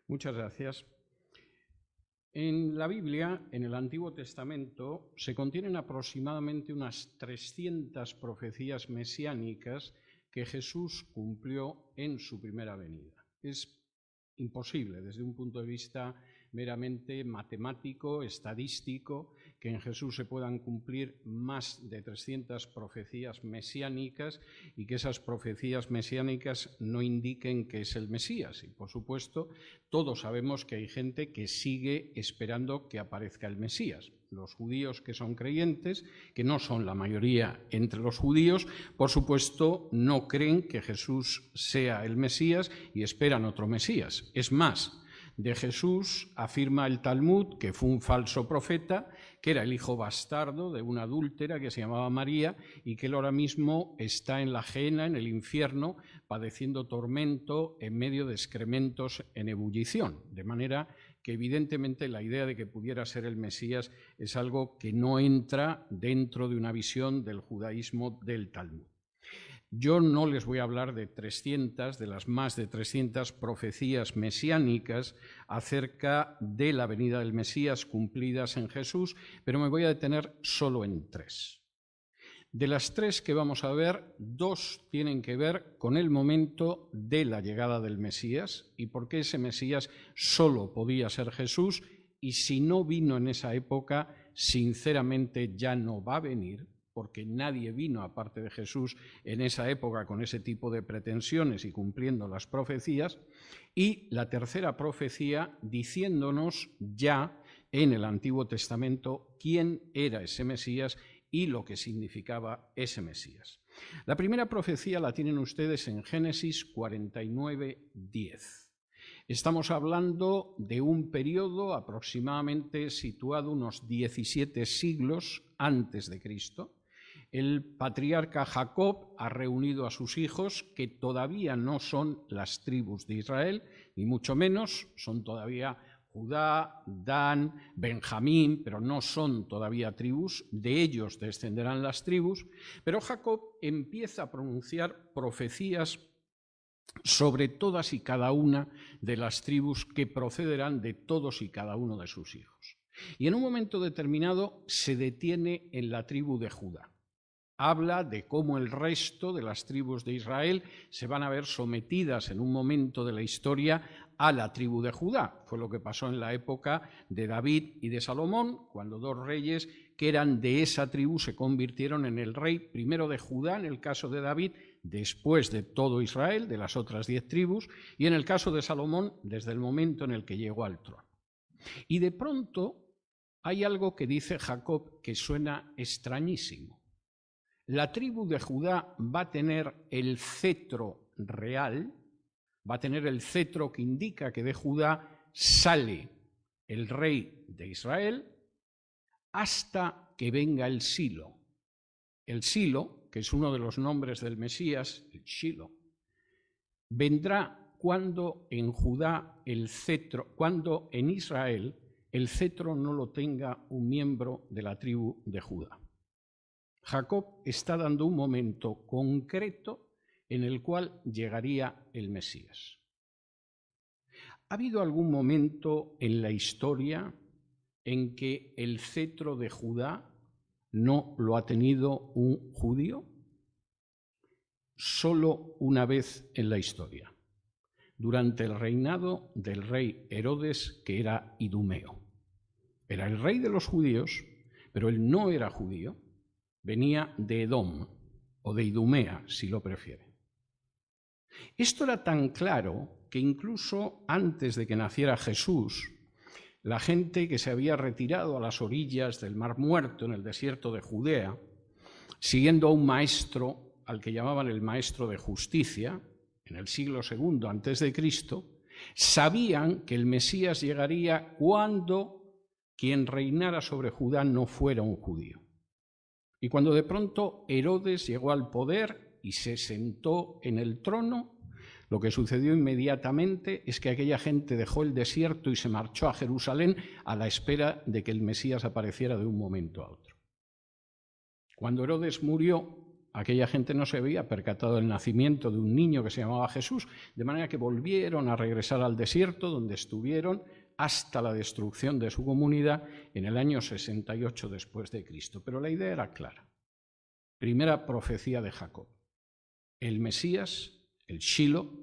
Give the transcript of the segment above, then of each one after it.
Muchas gracias. En la Biblia, en el Antiguo Testamento, se contienen aproximadamente unas 300 profecías mesiánicas que Jesús cumplió en su primera venida. Es imposible, desde un punto de vista meramente matemático, estadístico, que en Jesús se puedan cumplir más de 300 profecías mesiánicas y que esas profecías mesiánicas no indiquen que es el Mesías. Y, por supuesto, todos sabemos que hay gente que sigue esperando que aparezca el Mesías. Los judíos que son creyentes, que no son la mayoría entre los judíos, por supuesto, no creen que Jesús sea el Mesías y esperan otro Mesías. Es más, de Jesús afirma el Talmud que fue un falso profeta, que era el hijo bastardo de una adúltera que se llamaba María y que él ahora mismo está en la Gehenna, en el infierno, padeciendo tormento en medio de excrementos en ebullición. De manera que evidentemente la idea de que pudiera ser el Mesías es algo que no entra dentro de una visión del judaísmo del Talmud. Yo no les voy a hablar de 300, de las más de 300 profecías mesiánicas acerca de la venida del Mesías cumplidas en Jesús, pero me voy a detener solo en 3. De las 3 que vamos a ver, 2 tienen que ver con el momento de la llegada del Mesías y por qué ese Mesías solo podía ser Jesús y si no vino en esa época, sinceramente ya no va a venir, porque nadie vino aparte de Jesús en esa época con ese tipo de pretensiones y cumpliendo las profecías. Y la tercera profecía diciéndonos ya en el Antiguo Testamento quién era ese Mesías y lo que significaba ese Mesías. La primera profecía la tienen ustedes en Génesis 49:10. Estamos hablando de un periodo aproximadamente situado unos 17 siglos antes de Cristo. El patriarca Jacob ha reunido a sus hijos, que todavía no son las tribus de Israel, ni mucho menos, son todavía Judá, Dan, Benjamín, pero no son todavía tribus, de ellos descenderán las tribus, pero Jacob empieza a pronunciar profecías sobre todas y cada una de las tribus que procederán de todos y cada uno de sus hijos. Y en un momento determinado se detiene en la tribu de Judá. Habla de cómo el resto de las tribus de Israel se van a ver sometidas en un momento de la historia a la tribu de Judá. Fue lo que pasó en la época de David y de Salomón, cuando 2 reyes que eran de esa tribu se convirtieron en el rey primero de Judá, en el caso de David, después de todo Israel, de las otras 10 tribus, y en el caso de Salomón, desde el momento en el que llegó al trono. Y de pronto hay algo que dice Jacob que suena extrañísimo. La tribu de Judá va a tener el cetro real, va a tener el cetro que indica que de Judá sale el rey de Israel hasta que venga el Silo. El Silo, que es uno de los nombres del Mesías, el Shilo, vendrá cuando en Judá el cetro, cuando en Israel el cetro no lo tenga un miembro de la tribu de Judá. Jacob está dando un momento concreto en el cual llegaría el Mesías. ¿Ha habido algún momento en la historia en que el cetro de Judá no lo ha tenido un judío? Solo una vez en la historia, durante el reinado del rey Herodes, que era idumeo. Era el rey de los judíos, pero él no era judío. Venía de Edom, o de Idumea, si lo prefiere. Esto era tan claro que incluso antes de que naciera Jesús, la gente que se había retirado a las orillas del Mar Muerto, en el desierto de Judea, siguiendo a un maestro al que llamaban el maestro de justicia, en el siglo II a.C., sabían que el Mesías llegaría cuando quien reinara sobre Judá no fuera un judío. Y cuando de pronto Herodes llegó al poder y se sentó en el trono, lo que sucedió inmediatamente es que aquella gente dejó el desierto y se marchó a Jerusalén a la espera de que el Mesías apareciera de un momento a otro. Cuando Herodes murió, aquella gente no se había percatado del nacimiento de un niño que se llamaba Jesús, de manera que volvieron a regresar al desierto, donde estuvieron hasta la destrucción de su comunidad en el año 68 después de Cristo. Pero la idea era clara. Primera profecía de Jacob. El Mesías, el Shilo,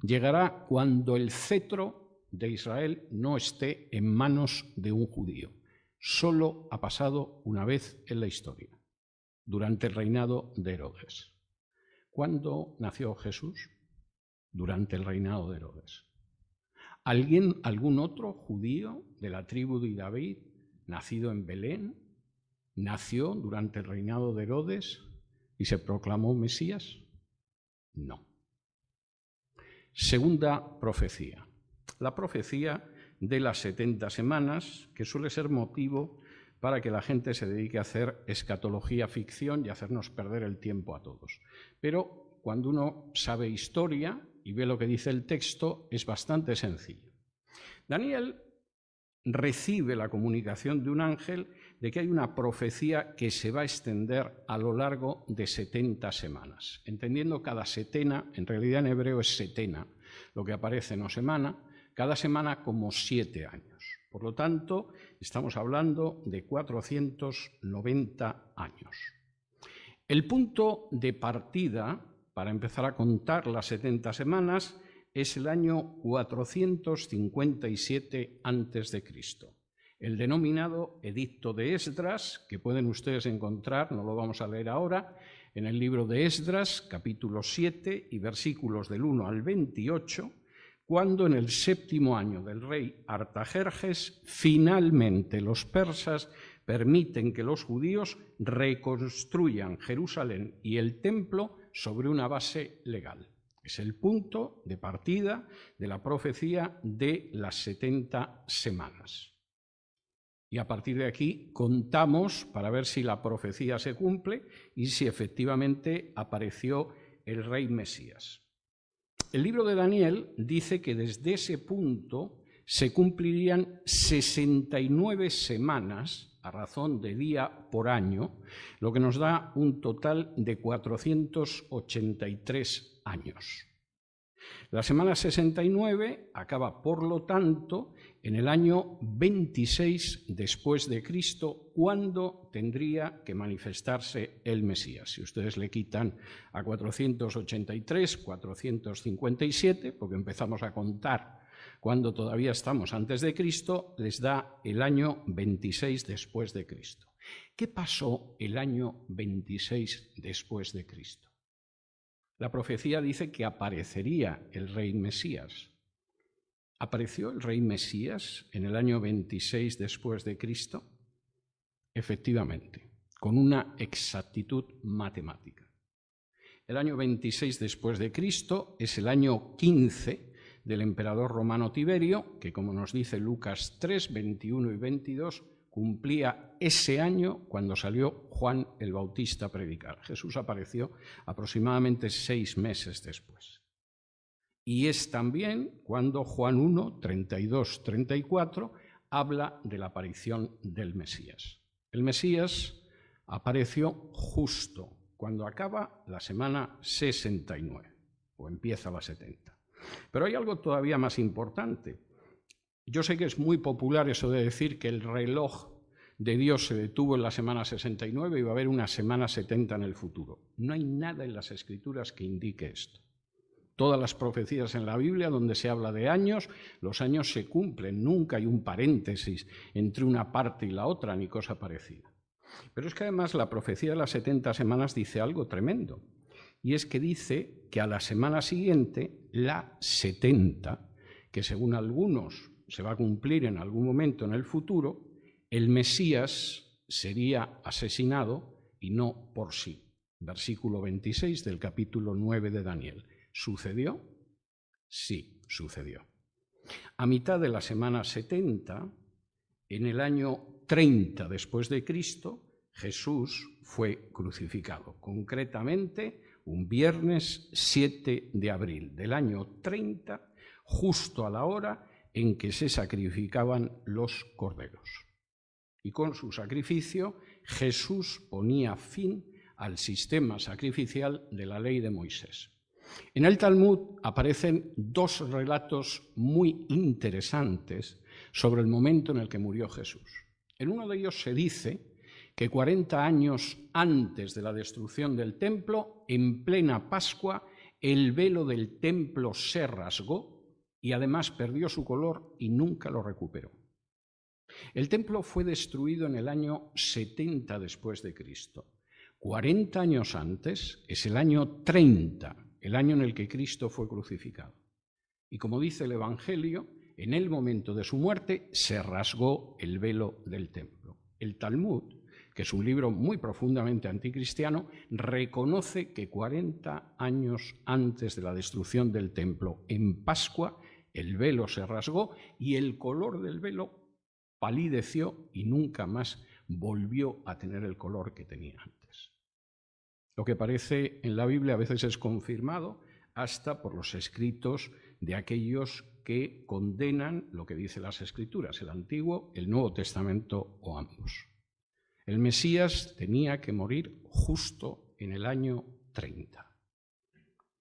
llegará cuando el cetro de Israel no esté en manos de un judío. Solo ha pasado una vez en la historia, durante el reinado de Herodes. ¿Cuándo nació Jesús? Durante el reinado de Herodes. ¿Algún otro judío de la tribu de David, nacido en Belén, nació durante el reinado de Herodes y se proclamó Mesías? No. Segunda profecía. La profecía de las 70 semanas, que suele ser motivo para que la gente se dedique a hacer escatología ficción y hacernos perder el tiempo a todos. Pero cuando uno sabe historia y ve lo que dice el texto, es bastante sencillo. Daniel recibe la comunicación de un ángel de que hay una profecía que se va a extender a lo largo de 70 semanas. Entendiendo cada setena, en realidad en hebreo es setena, lo que aparece no semana, cada semana como 7 años. Por lo tanto, estamos hablando de 490 años. El punto de partida para empezar a contar las 70 semanas es el año 457 a.C., el denominado Edicto de Esdras, que pueden ustedes encontrar, no lo vamos a leer ahora, en el libro de Esdras, capítulo 7 y versículos del 1 al 28, cuando en el 7º año del rey Artajerjes, finalmente los persas permiten que los judíos reconstruyan Jerusalén y el templo sobre una base legal. Es el punto de partida de la profecía de las 70 semanas. Y a partir de aquí contamos para ver si la profecía se cumple y si efectivamente apareció el rey Mesías. El libro de Daniel dice que desde ese punto se cumplirían 69 semanas a razón de día por año, lo que nos da un total de 483 años. La semana 69 acaba, por lo tanto, en el año 26 después de Cristo, cuando tendría que manifestarse el Mesías. Si ustedes le quitan a 483, 457, porque empezamos a contar cuando todavía estamos antes de Cristo, les da el año 26 después de Cristo. ¿Qué pasó el año 26 después de Cristo? La profecía dice que aparecería el rey Mesías. ¿Apareció el rey Mesías en el año 26 después de Cristo? Efectivamente, con una exactitud matemática. El año 26 después de Cristo es el año 15 del emperador romano Tiberio, que, como nos dice Lucas 3, 21 y 22, cumplía ese año cuando salió Juan el Bautista a predicar. Jesús apareció aproximadamente 6 meses después. Y es también cuando Juan 1, 32, 34, habla de la aparición del Mesías. El Mesías apareció justo cuando acaba la semana 69, o empieza la 70. Pero hay algo todavía más importante. Yo sé que es muy popular eso de decir que el reloj de Dios se detuvo en la semana 69 y va a haber una semana 70 en el futuro. No hay nada en las Escrituras que indique esto. Todas las profecías en la Biblia donde se habla de años, los años se cumplen, nunca hay un paréntesis entre una parte y la otra, ni cosa parecida. Pero es que además la profecía de las 70 semanas dice algo tremendo, y es que dice que a la semana siguiente, la 70, que según algunos se va a cumplir en algún momento en el futuro, el Mesías sería asesinado y no por sí. Versículo 26 del capítulo 9 de Daniel. ¿Sucedió? Sí, sucedió. A mitad de la semana 70, en el año 30 después de Cristo, Jesús fue crucificado. Concretamente, un viernes 7 de abril del año 30, justo a la hora en que se sacrificaban los corderos. Y con su sacrificio, Jesús ponía fin al sistema sacrificial de la ley de Moisés. En el Talmud aparecen dos relatos muy interesantes sobre el momento en el que murió Jesús. En uno de ellos se dice que 40 años antes de la destrucción del templo, en plena Pascua, el velo del templo se rasgó y además perdió su color y nunca lo recuperó. El templo fue destruido en el año 70 después de Cristo. 40 años antes es el año 30, el año en el que Cristo fue crucificado. Y como dice el Evangelio, en el momento de su muerte se rasgó el velo del templo. El Talmud, que es un libro muy profundamente anticristiano, reconoce que 40 años antes de la destrucción del templo, en Pascua, el velo se rasgó y el color del velo palideció y nunca más volvió a tener el color que tenía antes. Lo que aparece en la Biblia a veces es confirmado hasta por los escritos de aquellos que condenan lo que dicen las Escrituras, el Antiguo, el Nuevo Testamento o ambos. El Mesías tenía que morir justo en el año 30.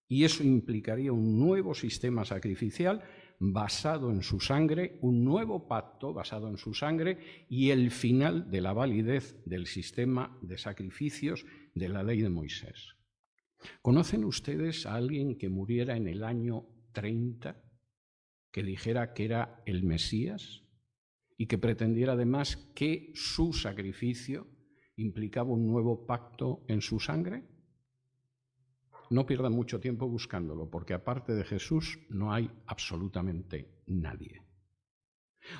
Y eso implicaría un nuevo sistema sacrificial basado en su sangre, un nuevo pacto basado en su sangre y el final de la validez del sistema de sacrificios de la ley de Moisés. ¿Conocen ustedes a alguien que muriera en el año 30, que dijera que era el Mesías y que pretendiera además que su sacrificio implicaba un nuevo pacto en su sangre? No pierdan mucho tiempo buscándolo, porque aparte de Jesús no hay absolutamente nadie.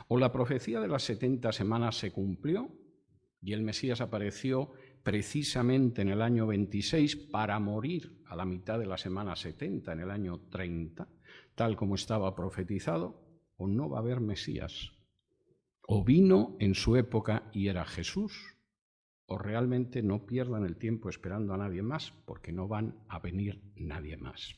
O la profecía de las 70 semanas se cumplió y el Mesías apareció precisamente en el año 26 para morir a la mitad de la semana 70, en el año 30, tal como estaba profetizado, o no va a haber Mesías. O vino en su época y era Jesús, o realmente no pierdan el tiempo esperando a nadie más, porque no van a venir nadie más.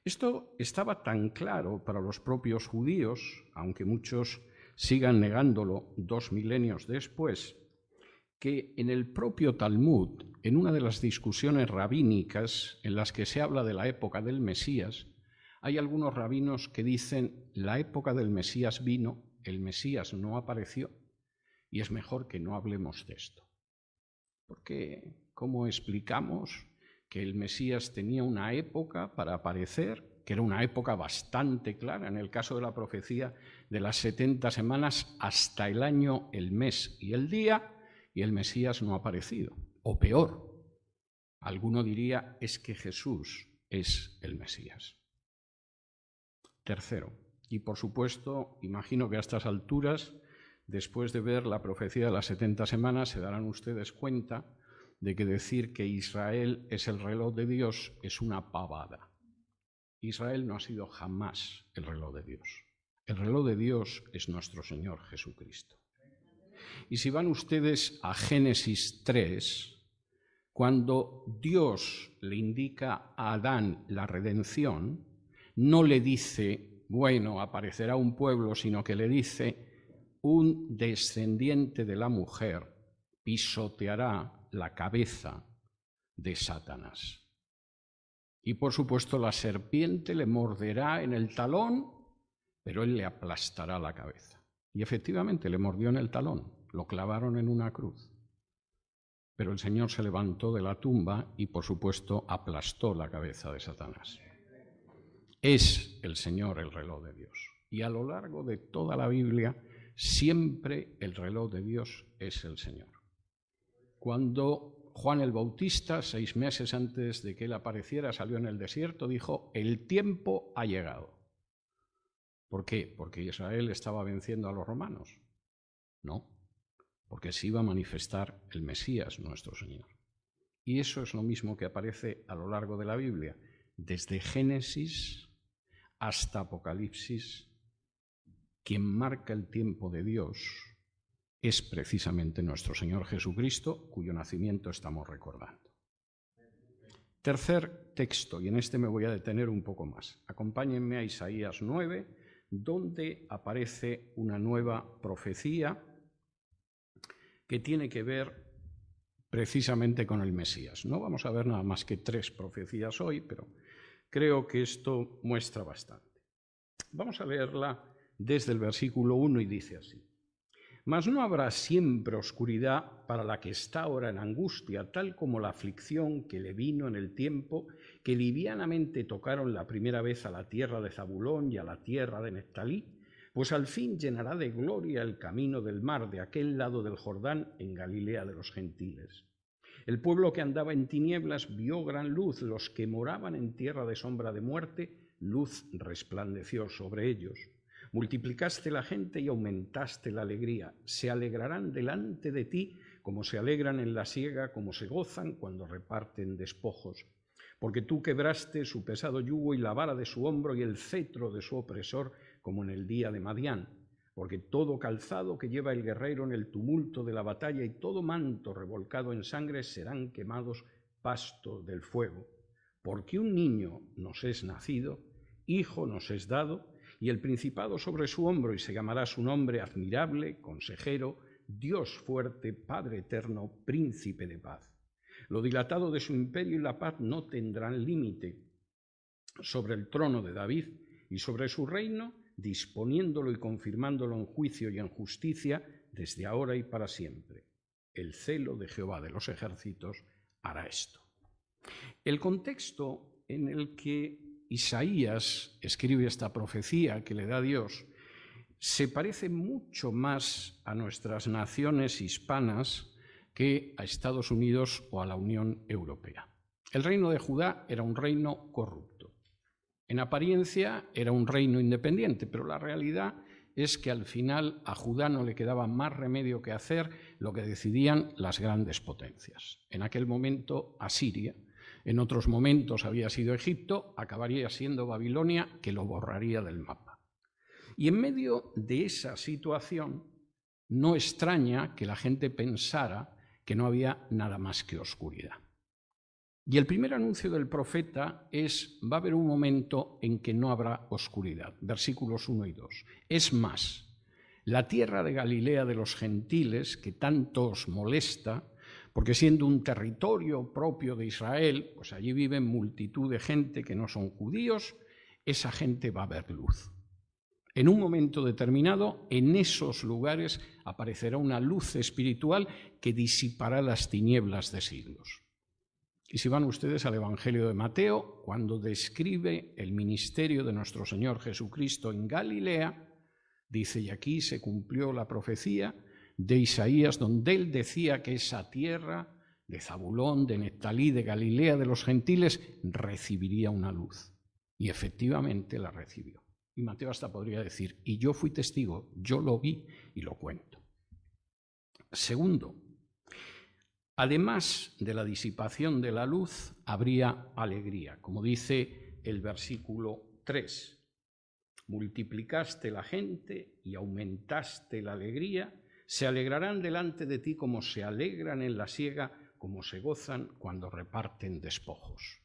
Esto estaba tan claro para los propios judíos, aunque muchos sigan negándolo 2 milenios después, que en el propio Talmud, en una de las discusiones rabínicas en las que se habla de la época del Mesías, hay algunos rabinos que dicen la época del Mesías vino, el Mesías no apareció y es mejor que no hablemos de esto. Porque, ¿cómo explicamos que el Mesías tenía una época para aparecer, que era una época bastante clara, en el caso de la profecía de las 70 semanas, hasta el año, el mes y el día, y el Mesías no ha aparecido? O peor, alguno diría, es que Jesús es el Mesías. Tercero, y por supuesto, imagino que a estas alturas, después de ver la profecía de las 70 semanas, se darán ustedes cuenta de que decir que Israel es el reloj de Dios es una pavada. Israel no ha sido jamás el reloj de Dios. El reloj de Dios es nuestro Señor Jesucristo. Y si van ustedes a Génesis 3, cuando Dios le indica a Adán la redención, no le dice, bueno, aparecerá un pueblo, sino que le dice, un descendiente de la mujer pisoteará la cabeza de Satanás. Y por supuesto la serpiente le morderá en el talón, pero él le aplastará la cabeza. Y efectivamente le mordió en el talón, lo clavaron en una cruz. Pero el Señor se levantó de la tumba y por supuesto aplastó la cabeza de Satanás. Es el Señor el reloj de Dios. Y a lo largo de toda la Biblia, siempre el reloj de Dios es el Señor. Cuando Juan el Bautista, 6 meses antes de que él apareciera, salió en el desierto, dijo, el tiempo ha llegado. ¿Por qué? ¿Porque Israel estaba venciendo a los romanos? No, porque se iba a manifestar el Mesías, nuestro Señor. Y eso es lo mismo que aparece a lo largo de la Biblia, desde Génesis hasta Apocalipsis. Quien marca el tiempo de Dios es precisamente nuestro Señor Jesucristo, cuyo nacimiento estamos recordando. Tercer texto, y en este me voy a detener un poco más. Acompáñenme a Isaías 9, donde aparece una nueva profecía que tiene que ver precisamente con el Mesías. No vamos a ver nada más que 3 profecías hoy, pero creo que esto muestra bastante. Vamos a leerla desde el versículo 1 y dice así: Mas no habrá siempre oscuridad para la que está ahora en angustia, tal como la aflicción que le vino en el tiempo que livianamente tocaron la primera vez a la tierra de Zabulón y a la tierra de Neftalí, pues al fin llenará de gloria el camino del mar de aquel lado del Jordán en Galilea de los gentiles. El pueblo que andaba en tinieblas vio gran luz, los que moraban en tierra de sombra de muerte, luz resplandeció sobre ellos. Multiplicaste la gente y aumentaste la alegría. Se alegrarán delante de ti como se alegran en la siega, como se gozan cuando reparten despojos. Porque tú quebraste su pesado yugo y la vara de su hombro y el cetro de su opresor, como en el día de Madián. Porque todo calzado que lleva el guerrero en el tumulto de la batalla y todo manto revolcado en sangre serán quemados pasto del fuego. Porque un niño nos es nacido, hijo nos es dado, y el principado sobre su hombro, y se llamará su nombre admirable, consejero, Dios fuerte, Padre eterno, príncipe de paz. Lo dilatado de su imperio y la paz no tendrán límite sobre el trono de David y sobre su reino, disponiéndolo y confirmándolo en juicio y en justicia desde ahora y para siempre. El celo de Jehová de los ejércitos hará esto. El contexto en el que Isaías escribe esta profecía que le da Dios se parece mucho más a nuestras naciones hispanas que a Estados Unidos o a la Unión Europea. El reino de Judá era un reino corrupto. En apariencia era un reino independiente, pero la realidad es que al final a Judá no le quedaba más remedio que hacer lo que decidían las grandes potencias. En aquel momento Asiria, en otros momentos había sido Egipto, acabaría siendo Babilonia, que lo borraría del mapa. Y en medio de esa situación, no extraña que la gente pensara que no había nada más que oscuridad. Y el primer anuncio del profeta es: va a haber un momento en que no habrá oscuridad. Versículos 1 y 2. Es más, la tierra de Galilea de los gentiles, que tanto os molesta, porque siendo un territorio propio de Israel, pues allí viven multitud de gente que no son judíos, esa gente va a ver luz. En un momento determinado, en esos lugares aparecerá una luz espiritual que disipará las tinieblas de siglos. Y si van ustedes al Evangelio de Mateo, cuando describe el ministerio de nuestro Señor Jesucristo en Galilea, dice: y aquí se cumplió la profecía de Isaías, donde él decía que esa tierra de Zabulón, de Neftalí, de Galilea, de los gentiles, recibiría una luz. Y efectivamente la recibió. Y Mateo hasta podría decir: y yo fui testigo, yo lo vi y lo cuento. Segundo, además de la disipación de la luz, habría alegría, como dice el versículo 3. Multiplicaste la gente y aumentaste la alegría, se alegrarán delante de ti como se alegran en la siega, como se gozan cuando reparten despojos.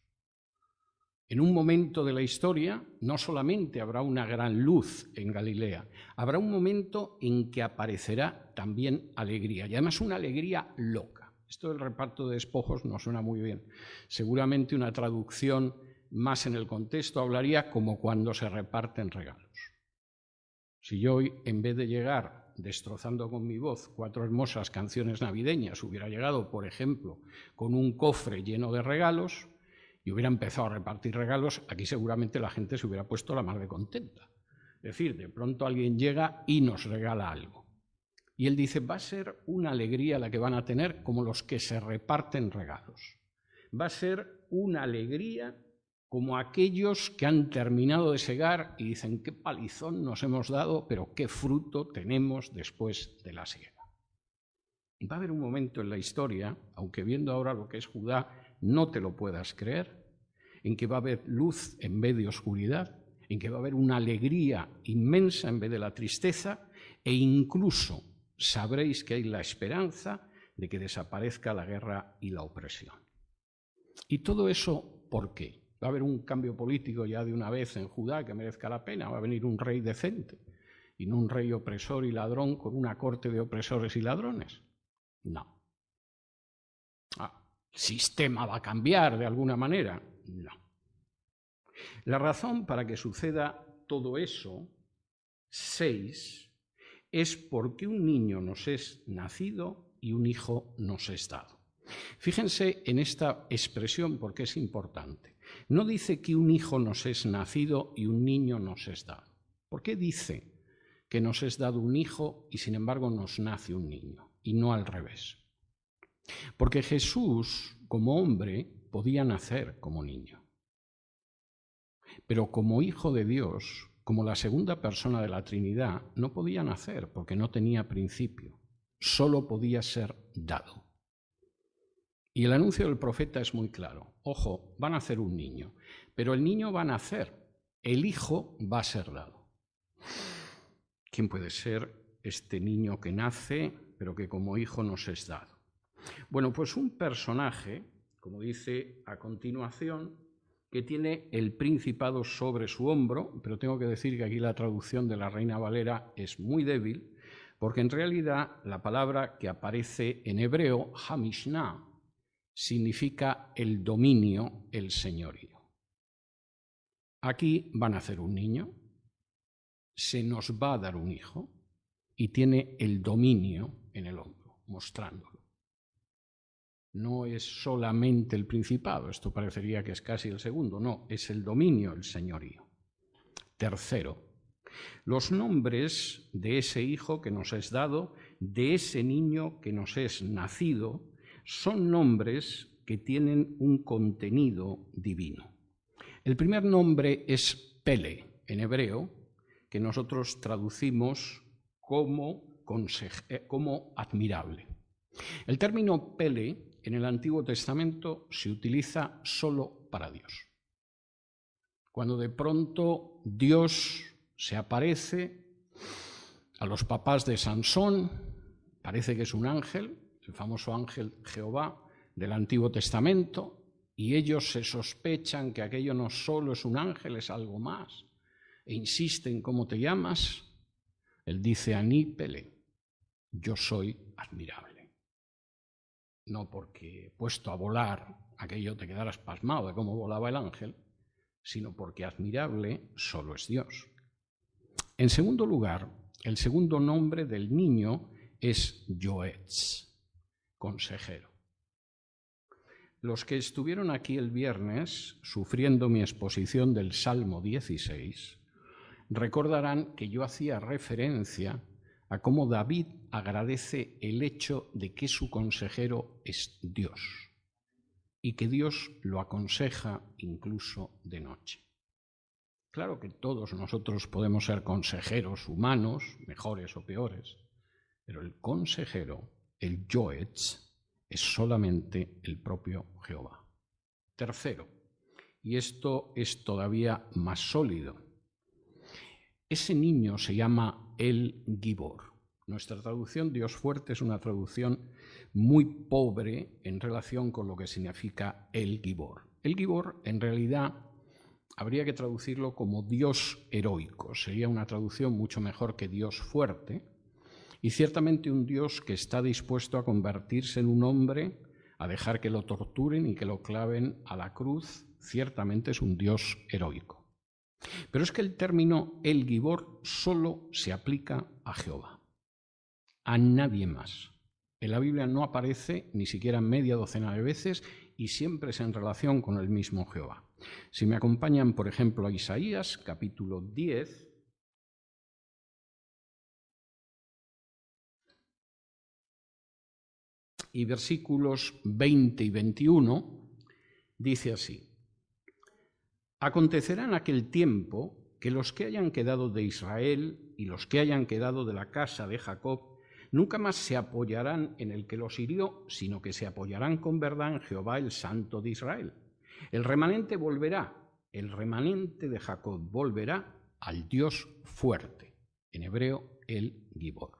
En un momento de la historia, no solamente habrá una gran luz en Galilea, habrá un momento en que aparecerá también alegría, y además una alegría loca. Esto del reparto de despojos no suena muy bien. Seguramente una traducción más en el contexto hablaría como cuando se reparten regalos. Si yo hoy, en vez de llegar destrozando con mi voz 4 hermosas canciones navideñas, hubiera llegado, por ejemplo, con un cofre lleno de regalos y hubiera empezado a repartir regalos, aquí seguramente la gente se hubiera puesto la mar de contenta. Es decir, de pronto alguien llega y nos regala algo. Y él dice: va a ser una alegría la que van a tener como los que se reparten regalos. Va a ser una alegría como aquellos que han terminado de segar y dicen: qué palizón nos hemos dado, pero qué fruto tenemos después de la siega. Va a haber un momento en la historia, aunque viendo ahora lo que es Judá no te lo puedas creer, en que va a haber luz en vez de oscuridad, en que va a haber una alegría inmensa en vez de la tristeza, e incluso sabréis que hay la esperanza de que desaparezca la guerra y la opresión. ¿Y todo eso por qué? ¿Va a haber un cambio político ya de una vez en Judá que merezca la pena? ¿Va a venir un rey decente y no un rey opresor y ladrón con una corte de opresores y ladrones? No. sistema va a cambiar de alguna manera. No. La razón para que suceda todo eso, 6, es porque un niño nos es nacido y un hijo nos es dado. Fíjense en esta expresión porque es importante. No dice que un hijo nos es nacido y un niño nos es dado. ¿Por qué dice que nos es dado un hijo y sin embargo nos nace un niño y no al revés? Porque Jesús, como hombre, podía nacer como niño. Pero como hijo de Dios, como la segunda persona de la Trinidad, no podía nacer porque no tenía principio. Solo podía ser dado. Y el anuncio del profeta es muy claro. Ojo, va a nacer un niño, pero el niño va a nacer, el hijo va a ser dado. ¿Quién puede ser este niño que nace, pero que como hijo nos es dado? Bueno, pues un personaje, como dice a continuación, que tiene el principado sobre su hombro, pero tengo que decir que aquí la traducción de la Reina Valera es muy débil, porque en realidad la palabra que aparece en hebreo, hamishná, significa el dominio, el señorío. Aquí va a nacer un niño, se nos va a dar un hijo y tiene el dominio en el hombro, mostrándolo. No es solamente el principado, esto parecería que es casi el segundo, no, es el dominio, el señorío. Tercero, los nombres de ese hijo que nos es dado, de ese niño que nos es nacido, son nombres que tienen un contenido divino. El primer nombre es Pele, en hebreo, que nosotros traducimos como admirable. El término Pele en el Antiguo Testamento se utiliza solo para Dios. Cuando de pronto Dios se aparece a los papás de Sansón, parece que es un ángel, el famoso ángel Jehová del Antiguo Testamento, y ellos se sospechan que aquello no solo es un ángel, es algo más, e insisten cómo te llamas. Él dice Aní Pele, yo soy admirable. No porque puesto a volar aquello te quedaras pasmado de cómo volaba el ángel, sino porque admirable solo es Dios. En segundo lugar, el segundo nombre del niño es Yoetz, consejero. Los que estuvieron aquí el viernes sufriendo mi exposición del Salmo 16 recordarán que yo hacía referencia a cómo David agradece el hecho de que su consejero es Dios y que Dios lo aconseja incluso de noche. Claro que todos nosotros podemos ser consejeros humanos, mejores o peores, pero el consejero, el Yoetz, es solamente el propio Jehová. Tercero, y esto es todavía más sólido, ese niño se llama el Gibor. Nuestra traducción Dios fuerte es una traducción muy pobre en relación con lo que significa el Gibor. El Gibor en realidad habría que traducirlo como Dios heroico. Sería una traducción mucho mejor que Dios fuerte. Y ciertamente un Dios que está dispuesto a convertirse en un hombre, a dejar que lo torturen y que lo claven a la cruz, ciertamente es un Dios heroico. Pero es que el término el Gibor solo se aplica a Jehová, a nadie más. En la Biblia no aparece ni siquiera media docena de veces y siempre es en relación con el mismo Jehová. Si me acompañan, por ejemplo, a Isaías, capítulo 10, y versículos 20 y 21, dice así: Acontecerá en aquel tiempo que los que hayan quedado de Israel y los que hayan quedado de la casa de Jacob nunca más se apoyarán en el que los hirió, sino que se apoyarán con verdad en Jehová, el Santo de Israel. El remanente volverá, el remanente de Jacob volverá al Dios fuerte, en hebreo el Gibor,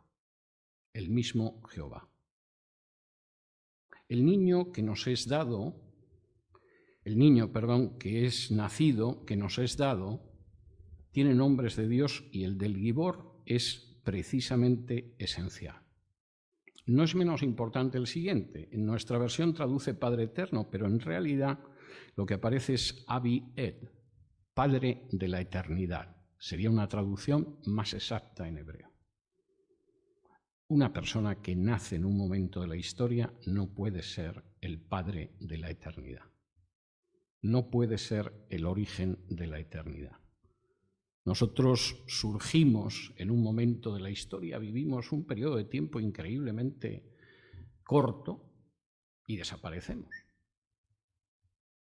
el mismo Jehová. El niño que nos es dado, que es nacido, que nos es dado, tiene nombres de Dios y el del Gibor es precisamente esencial. No es menos importante el siguiente. En nuestra versión traduce Padre Eterno, pero en realidad lo que aparece es Abi Ed, Padre de la Eternidad. Sería una traducción más exacta en hebreo. Una persona que nace en un momento de la historia no puede ser el Padre de la Eternidad. No puede ser el origen de la eternidad. Nosotros surgimos en un momento de la historia, vivimos un periodo de tiempo increíblemente corto y desaparecemos.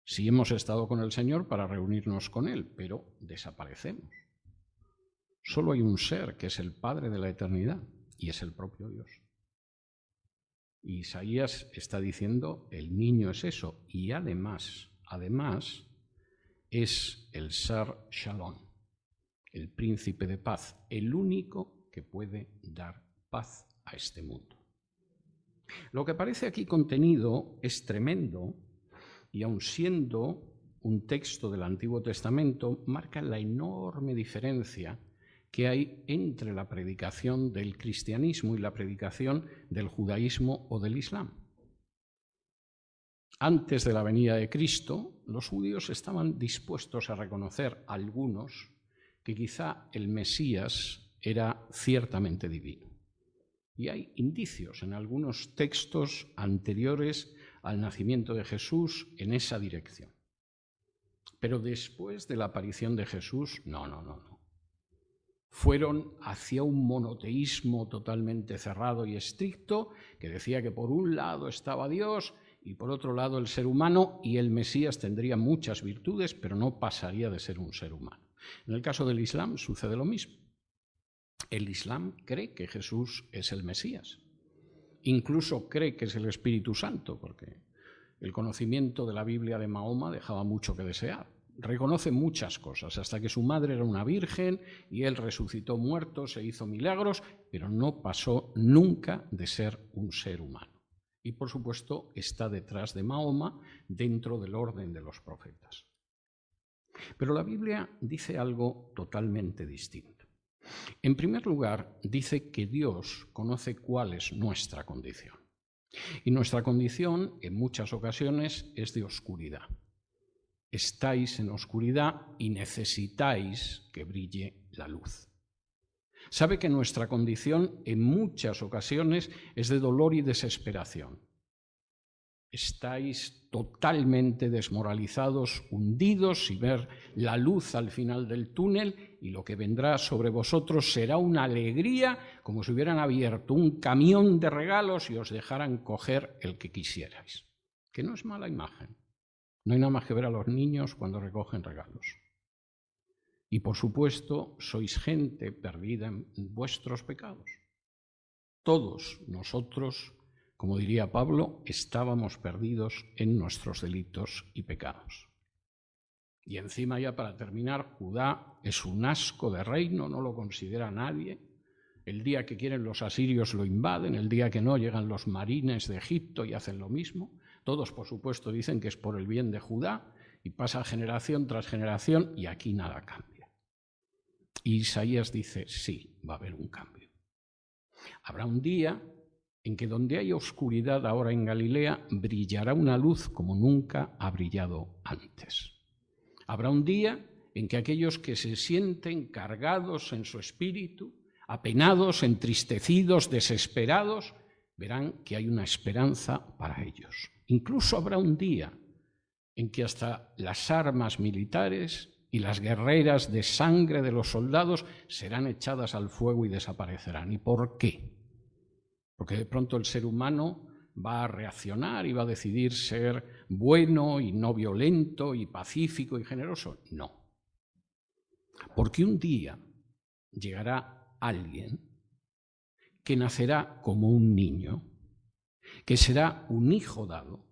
Sí hemos estado con el Señor para reunirnos con Él, pero desaparecemos. Solo hay un ser que es el Padre de la eternidad y es el propio Dios. Y Isaías está diciendo, el niño es eso, y además es el Sar Shalom, el príncipe de paz, el único que puede dar paz a este mundo. Lo que aparece aquí contenido es tremendo y aun siendo un texto del Antiguo Testamento, marca la enorme diferencia que hay entre la predicación del cristianismo y la predicación del judaísmo o del islam. Antes de la venida de Cristo, los judíos estaban dispuestos a reconocer a algunos que quizá el Mesías era ciertamente divino. Y hay indicios en algunos textos anteriores al nacimiento de Jesús en esa dirección. Pero después de la aparición de Jesús, no. Fueron hacia un monoteísmo totalmente cerrado y estricto, que decía que por un lado estaba Dios y por otro lado el ser humano, y el Mesías tendría muchas virtudes, pero no pasaría de ser un ser humano. En el caso del Islam sucede lo mismo. El Islam cree que Jesús es el Mesías. Incluso cree que es el Espíritu Santo, porque el conocimiento de la Biblia de Mahoma dejaba mucho que desear. Reconoce muchas cosas, hasta que su madre era una virgen y él resucitó muertos e hizo milagros, pero no pasó nunca de ser un ser humano. Y por supuesto está detrás de Mahoma dentro del orden de los profetas. Pero la Biblia dice algo totalmente distinto. En primer lugar, dice que Dios conoce cuál es nuestra condición. Y nuestra condición, en muchas ocasiones, es de oscuridad. Estáis en oscuridad y necesitáis que brille la luz. Sabe que nuestra condición, en muchas ocasiones, es de dolor y desesperación. Estáis totalmente desmoralizados, hundidos, sin ver la luz al final del túnel, y lo que vendrá sobre vosotros será una alegría, como si hubieran abierto un camión de regalos y os dejaran coger el que quisierais. Que no es mala imagen. No hay nada más que ver a los niños cuando recogen regalos. Y por supuesto, sois gente perdida en vuestros pecados. Todos nosotros, como diría Pablo, estábamos perdidos en nuestros delitos y pecados. Y encima, ya para terminar, Judá es un asco de reino, no lo considera nadie. El día que quieren los asirios lo invaden, el día que no llegan los marines de Egipto y hacen lo mismo. Todos, por supuesto, dicen que es por el bien de Judá y pasa generación tras generación y aquí nada cambia. Y Isaías dice, sí, va a haber un cambio. Habrá un día en que donde hay oscuridad ahora en Galilea, brillará una luz como nunca ha brillado antes. Habrá un día en que aquellos que se sienten cargados en su espíritu, apenados, entristecidos, desesperados, verán que hay una esperanza para ellos. Incluso habrá un día en que hasta las armas militares y las guerreras de sangre de los soldados serán echadas al fuego y desaparecerán. ¿Y por qué? Porque de pronto el ser humano va a reaccionar y va a decidir ser bueno y no violento y pacífico y generoso. No. Porque un día llegará alguien que nacerá como un niño, que será un hijo dado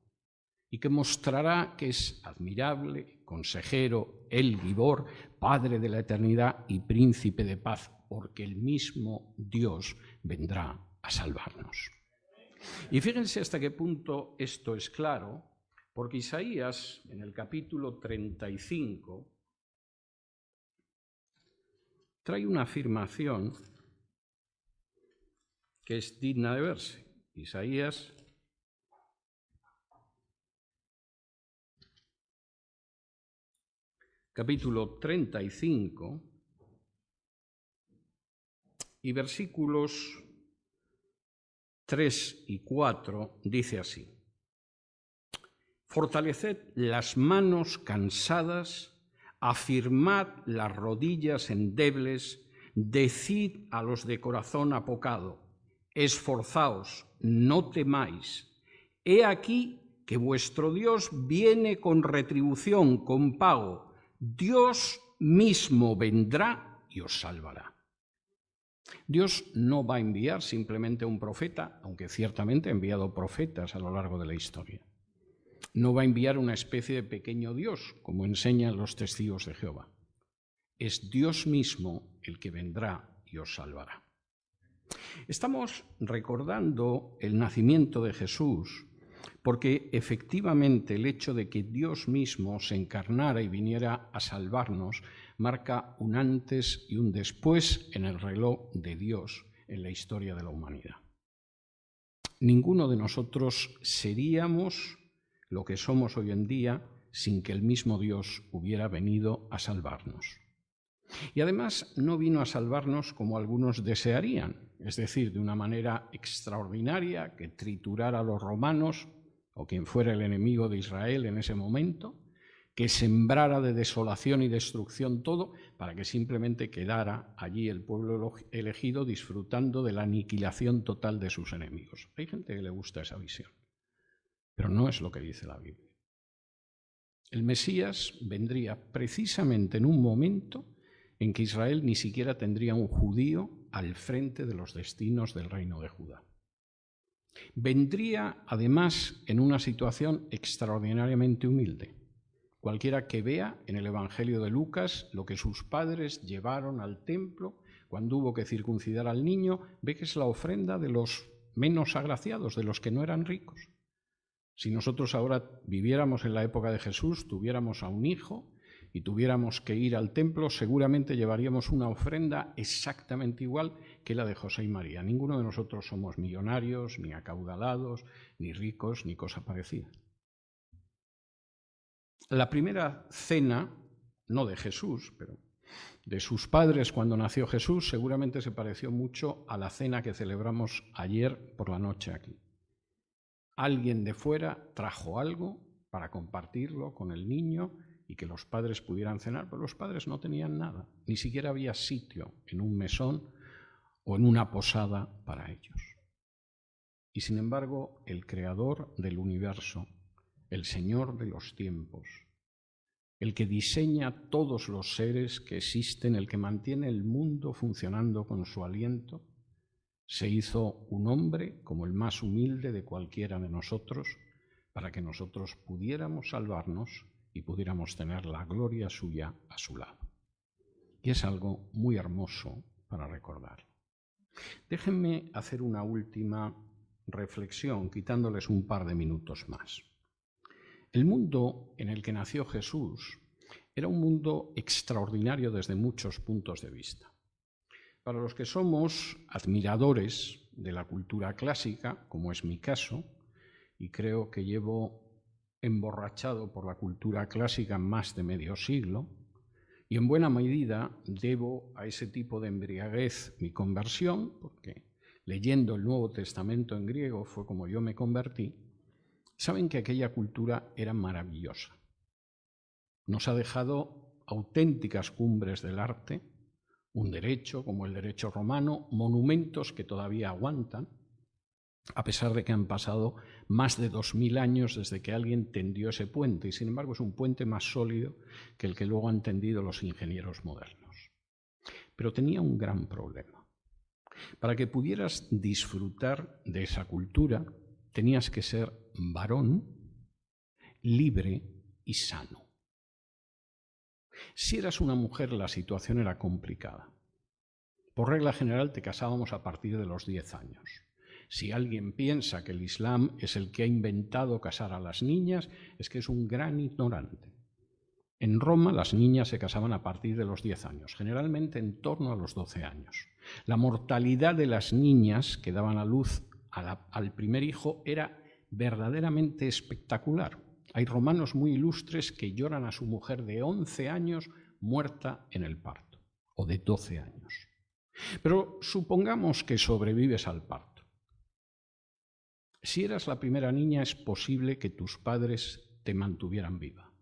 y que mostrará que es admirable, consejero, el Gibor, Padre de la eternidad y Príncipe de paz, porque el mismo Dios vendrá a salvarnos. Y fíjense hasta qué punto esto es claro, porque Isaías, en el capítulo 35, trae una afirmación que es digna de verse. Isaías capítulo 35 y versículos 3 y 4 dice así: Fortaleced las manos cansadas, afirmad las rodillas endebles, decid a los de corazón apocado, esforzaos, no temáis. He aquí que vuestro Dios viene con retribución, con pago. Dios mismo vendrá y os salvará. Dios no va a enviar simplemente a un profeta, aunque ciertamente ha enviado profetas a lo largo de la historia. No va a enviar una especie de pequeño Dios, como enseñan los testigos de Jehová. Es Dios mismo el que vendrá y os salvará. Estamos recordando el nacimiento de Jesús porque efectivamente el hecho de que Dios mismo se encarnara y viniera a salvarnos marca un antes y un después en el reloj de Dios en la historia de la humanidad. Ninguno de nosotros seríamos lo que somos hoy en día sin que el mismo Dios hubiera venido a salvarnos. Y además no vino a salvarnos como algunos desearían, es decir, de una manera extraordinaria que triturara a los romanos o quien fuera el enemigo de Israel en ese momento, que sembrara de desolación y destrucción todo para que simplemente quedara allí el pueblo elegido disfrutando de la aniquilación total de sus enemigos. Hay gente que le gusta esa visión, pero no es lo que dice la Biblia. El Mesías vendría precisamente en un momento en que Israel ni siquiera tendría un judío al frente de los destinos del reino de Judá. Vendría, además, en una situación extraordinariamente humilde. Cualquiera que vea en el Evangelio de Lucas lo que sus padres llevaron al templo cuando hubo que circuncidar al niño, ve que es la ofrenda de los menos agraciados, de los que no eran ricos. Si nosotros ahora viviéramos en la época de Jesús, tuviéramos a un hijo y tuviéramos que ir al templo, seguramente llevaríamos una ofrenda exactamente igual que la de José y María. Ninguno de nosotros somos millonarios, ni acaudalados, ni ricos, ni cosa parecida. La primera cena, no de Jesús, pero de sus padres cuando nació Jesús, seguramente se pareció mucho a la cena que celebramos ayer por la noche aquí. Alguien de fuera trajo algo para compartirlo con el niño y que los padres pudieran cenar, pero los padres no tenían nada, ni siquiera había sitio en un mesón o en una posada para ellos. Y sin embargo, el creador del universo, el Señor de los tiempos, el que diseña todos los seres que existen, el que mantiene el mundo funcionando con su aliento, se hizo un hombre como el más humilde de cualquiera de nosotros para que nosotros pudiéramos salvarnos y pudiéramos tener la gloria suya a su lado. Y es algo muy hermoso para recordar. Déjenme hacer una última reflexión, quitándoles un par de minutos más. El mundo en el que nació Jesús era un mundo extraordinario desde muchos puntos de vista. Para los que somos admiradores de la cultura clásica, como es mi caso, y creo que llevo emborrachado por la cultura clásica más de medio siglo, y en buena medida debo a ese tipo de embriaguez mi conversión, porque leyendo el Nuevo Testamento en griego fue como yo me convertí. Saben que aquella cultura era maravillosa. Nos ha dejado auténticas cumbres del arte, un derecho como el derecho romano, monumentos que todavía aguantan, a pesar de que han pasado más de 2000 años desde que alguien tendió ese puente, y sin embargo es un puente más sólido que el que luego han tendido los ingenieros modernos. Pero tenía un gran problema. Para que pudieras disfrutar de esa cultura, tenías que ser varón, libre y sano. Si eras una mujer, la situación era complicada. Por regla general te casábamos a partir de los 10 años. Si alguien piensa que el Islam es el que ha inventado casar a las niñas, es que es un gran ignorante. En Roma las niñas se casaban a partir de los 10 años, generalmente en torno a los 12 años. La mortalidad de las niñas que daban a luz al primer hijo era verdaderamente espectacular. Hay romanos muy ilustres que lloran a su mujer de 11 años muerta en el parto, o de 12 años. Pero supongamos que sobrevives al parto. Si eras la primera niña, es posible que tus padres te mantuvieran viva.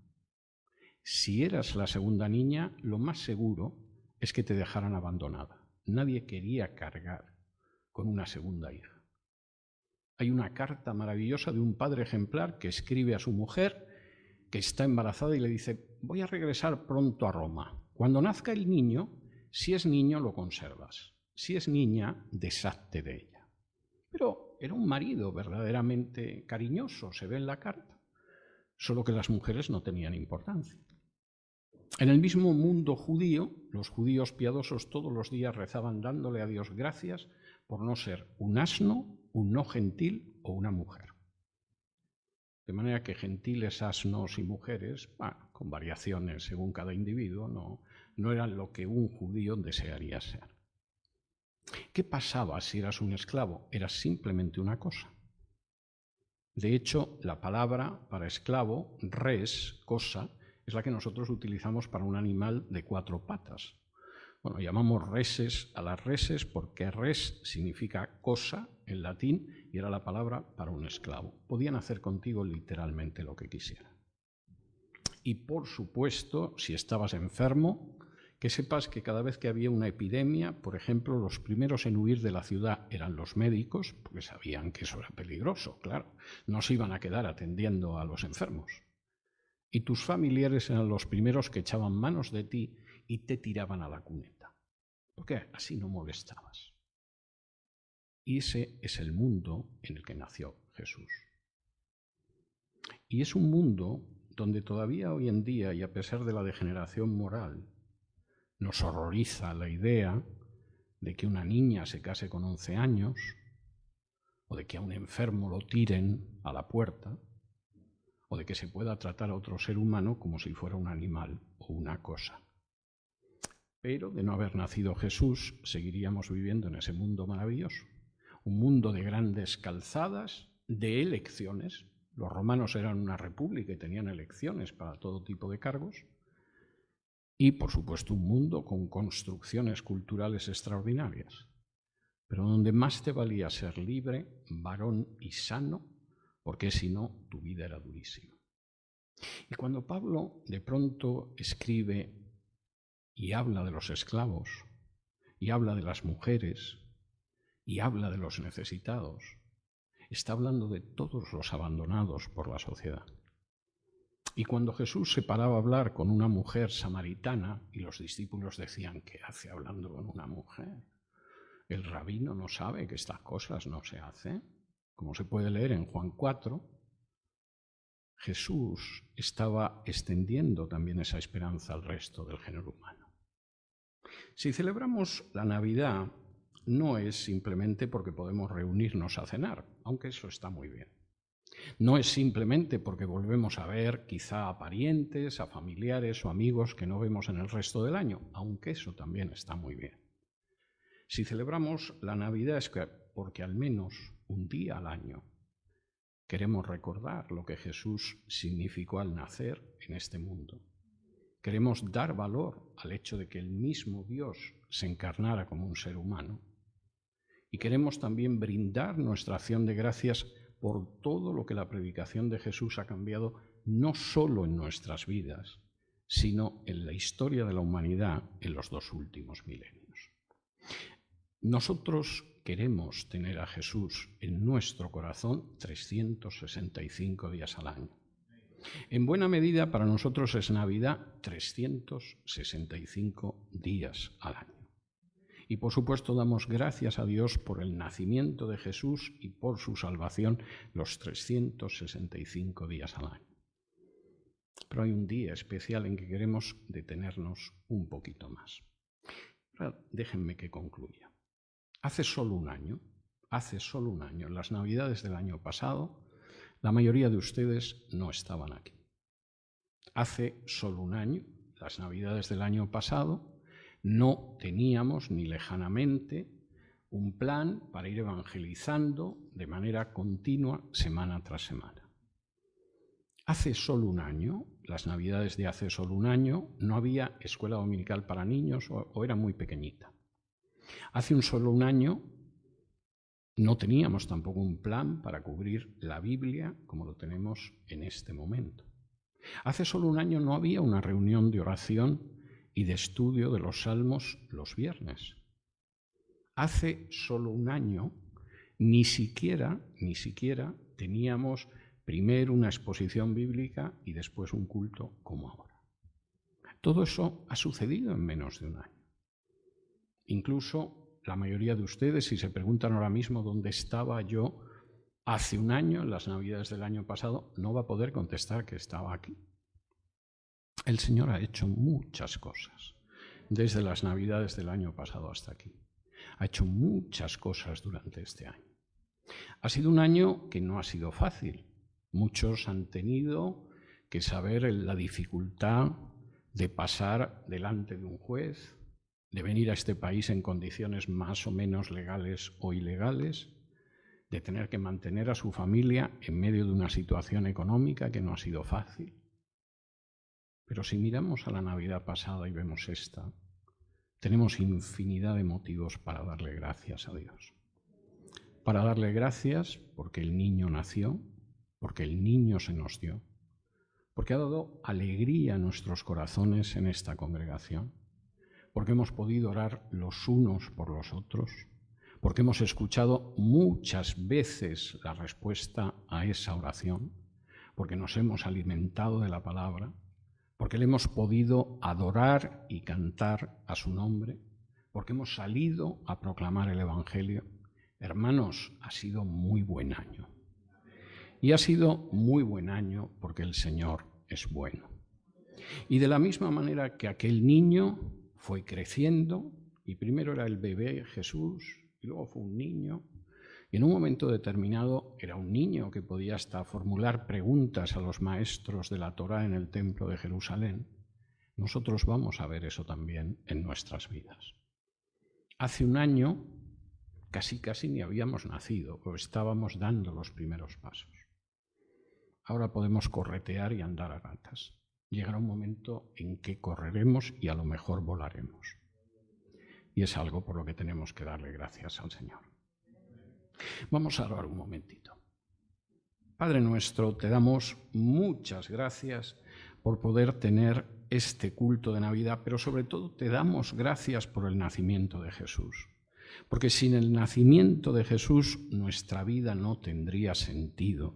Si eras la segunda niña, lo más seguro es que te dejaran abandonada. Nadie quería cargar con una segunda hija. Hay una carta maravillosa de un padre ejemplar que escribe a su mujer que está embarazada y le dice: voy a regresar pronto a Roma. Cuando nazca el niño, si es niño lo conservas, si es niña, deshazte de ella. Pero era un marido verdaderamente cariñoso, se ve en la carta, solo que las mujeres no tenían importancia. En el mismo mundo judío, los judíos piadosos todos los días rezaban dándole a Dios gracias por no ser un asno, un no gentil o una mujer. De manera que gentiles, asnos y mujeres, con variaciones según cada individuo, no eran lo que un judío desearía ser. ¿Qué pasaba si eras un esclavo? Eras simplemente una cosa. De hecho, la palabra para esclavo, res, cosa, es la que nosotros utilizamos para un animal de 4 patas. Bueno, llamamos reses a las reses porque res significa cosa en latín y era la palabra para un esclavo. Podían hacer contigo literalmente lo que quisieran. Y por supuesto, si estabas enfermo, que sepas que cada vez que había una epidemia, por ejemplo, los primeros en huir de la ciudad eran los médicos, porque sabían que eso era peligroso, claro. No se iban a quedar atendiendo a los enfermos. Y tus familiares eran los primeros que echaban manos de ti y te tiraban a la cuneta, porque así no molestabas. Y ese es el mundo en el que nació Jesús. Y es un mundo donde todavía hoy en día, y a pesar de la degeneración moral, nos horroriza la idea de que una niña se case con 11 años, o de que a un enfermo lo tiren a la puerta, o de que se pueda tratar a otro ser humano como si fuera un animal o una cosa. Pero de no haber nacido Jesús, seguiríamos viviendo en ese mundo maravilloso. Un mundo de grandes calzadas, de elecciones. Los romanos eran una república y tenían elecciones para todo tipo de cargos. Y, por supuesto, un mundo con construcciones culturales extraordinarias. Pero donde más te valía ser libre, varón y sano, porque si no, tu vida era durísima. Y cuando Pablo de pronto escribe y habla de los esclavos, y habla de las mujeres, y habla de los necesitados, está hablando de todos los abandonados por la sociedad. Y cuando Jesús se paraba a hablar con una mujer samaritana, y los discípulos decían: ¿qué hace hablando con una mujer? El rabino no sabe que estas cosas no se hacen. Como se puede leer en Juan 4, Jesús estaba extendiendo también esa esperanza al resto del género humano. Si celebramos la Navidad, no es simplemente porque podemos reunirnos a cenar, aunque eso está muy bien. No es simplemente porque volvemos a ver quizá a parientes, a familiares o amigos que no vemos en el resto del año, aunque eso también está muy bien. Si celebramos la Navidad es porque al menos un día al año queremos recordar lo que Jesús significó al nacer en este mundo. Queremos dar valor al hecho de que el mismo Dios se encarnara como un ser humano. Y queremos también brindar nuestra acción de gracias por todo lo que la predicación de Jesús ha cambiado, no solo en nuestras vidas, sino en la historia de la humanidad en los 2 últimos milenios. Nosotros queremos tener a Jesús en nuestro corazón 365 días al año. En buena medida para nosotros es Navidad 365 días al año. Y por supuesto damos gracias a Dios por el nacimiento de Jesús y por su salvación los 365 días al año. Pero hay un día especial en que queremos detenernos un poquito más. Ahora, déjenme que concluya. Hace solo un año, en las Navidades del año pasado, la mayoría de ustedes no estaban aquí. Hace solo un año, las Navidades del año pasado, no teníamos ni lejanamente un plan para ir evangelizando de manera continua, semana tras semana. Hace solo un año, las Navidades de hace solo un año, no había escuela dominical para niños o era muy pequeñita. Hace solo un año no teníamos tampoco un plan para cubrir la Biblia como lo tenemos en este momento. Hace solo un año no había una reunión de oración y de estudio de los salmos los viernes. Hace solo un año ni siquiera teníamos primero una exposición bíblica y después un culto como ahora. Todo eso ha sucedido en menos de un año. Incluso la mayoría de ustedes, si se preguntan ahora mismo dónde estaba yo hace un año, en las Navidades del año pasado, no va a poder contestar que estaba aquí. El Señor ha hecho muchas cosas, desde las Navidades del año pasado hasta aquí. Ha hecho muchas cosas durante este año. Ha sido un año que no ha sido fácil. Muchos han tenido que saber la dificultad de pasar delante de un juez, de venir a este país en condiciones más o menos legales o ilegales, de tener que mantener a su familia en medio de una situación económica que no ha sido fácil. Pero si miramos a la Navidad pasada y vemos esta, tenemos infinidad de motivos para darle gracias a Dios. Para darle gracias porque el niño nació, porque el niño se nos dio, porque ha dado alegría a nuestros corazones en esta congregación, porque hemos podido orar los unos por los otros, porque hemos escuchado muchas veces la respuesta a esa oración, porque nos hemos alimentado de la palabra, porque le hemos podido adorar y cantar a su nombre, porque hemos salido a proclamar el Evangelio. Hermanos, ha sido muy buen año. Y ha sido muy buen año porque el Señor es bueno. Y de la misma manera que aquel niño fue creciendo, y primero era el bebé Jesús, y luego fue un niño, y en un momento determinado era un niño que podía hasta formular preguntas a los maestros de la Torá en el templo de Jerusalén. Nosotros vamos a ver eso también en nuestras vidas. Hace un año casi ni habíamos nacido o estábamos dando los primeros pasos. Ahora podemos corretear y andar a gatas. Llegará un momento en que correremos y a lo mejor volaremos. Y es algo por lo que tenemos que darle gracias al Señor. Vamos a orar un momentito. Padre nuestro, te damos muchas gracias por poder tener este culto de Navidad, pero sobre todo te damos gracias por el nacimiento de Jesús. Porque sin el nacimiento de Jesús nuestra vida no tendría sentido.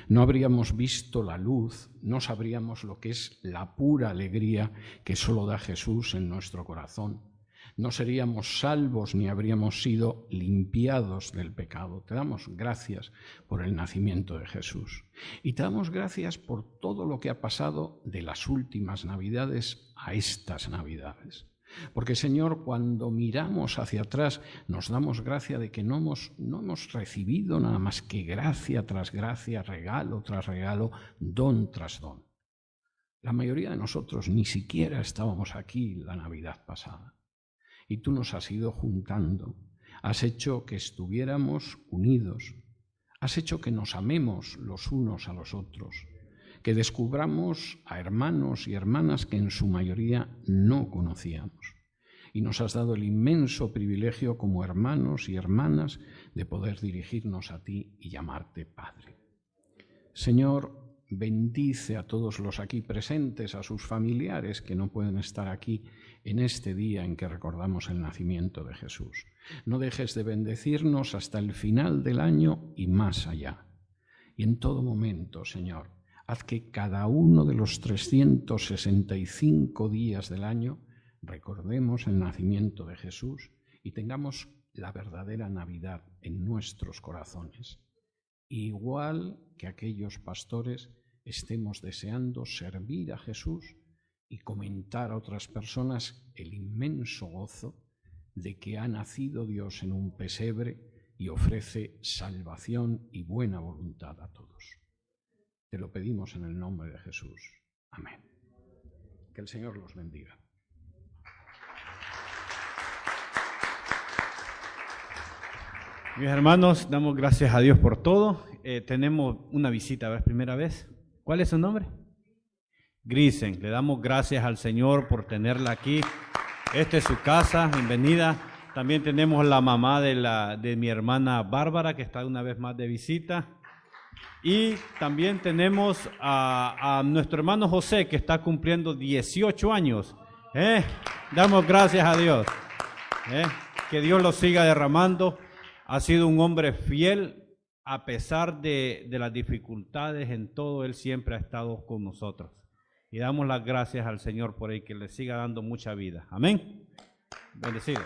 No habríamos visto la luz, no sabríamos lo que es la pura alegría que solo da Jesús en nuestro corazón. No seríamos salvos ni habríamos sido limpiados del pecado. Te damos gracias por el nacimiento de Jesús. Y te damos gracias por todo lo que ha pasado de las últimas Navidades a estas Navidades. Porque, Señor, cuando miramos hacia atrás nos damos gracia de que no hemos recibido nada más que gracia tras gracia, regalo tras regalo, don tras don. La mayoría de nosotros ni siquiera estábamos aquí la Navidad pasada. Y tú nos has ido juntando, has hecho que estuviéramos unidos, has hecho que nos amemos los unos a los otros, que descubramos a hermanos y hermanas que en su mayoría no conocíamos. Y nos has dado el inmenso privilegio como hermanos y hermanas de poder dirigirnos a ti y llamarte Padre. Señor, bendice a todos los aquí presentes, a sus familiares que no pueden estar aquí en este día en que recordamos el nacimiento de Jesús. No dejes de bendecirnos hasta el final del año y más allá. Y en todo momento, Señor, haz que cada uno de los 365 días del año recordemos el nacimiento de Jesús y tengamos la verdadera Navidad en nuestros corazones. Igual que aquellos pastores, estemos deseando servir a Jesús y comentar a otras personas el inmenso gozo de que ha nacido Dios en un pesebre y ofrece salvación y buena voluntad a todos. Te lo pedimos en el nombre de Jesús. Amén. Que el Señor los bendiga. Mis hermanos, damos gracias a Dios por todo. Tenemos una visita, ¿verdad? Primera vez. ¿Cuál es su nombre? Grisen. Le damos gracias al Señor por tenerla aquí. Esta es su casa, bienvenida. También tenemos la mamá de mi hermana Bárbara, que está una vez más de visita. Y también tenemos a nuestro hermano José, que está cumpliendo 18 años. Damos gracias a Dios. Que Dios lo siga derramando. Ha sido un hombre fiel, a pesar de las dificultades en todo, Él siempre ha estado con nosotros. Y damos las gracias al Señor por él, que le siga dando mucha vida. Amén. Bendecido.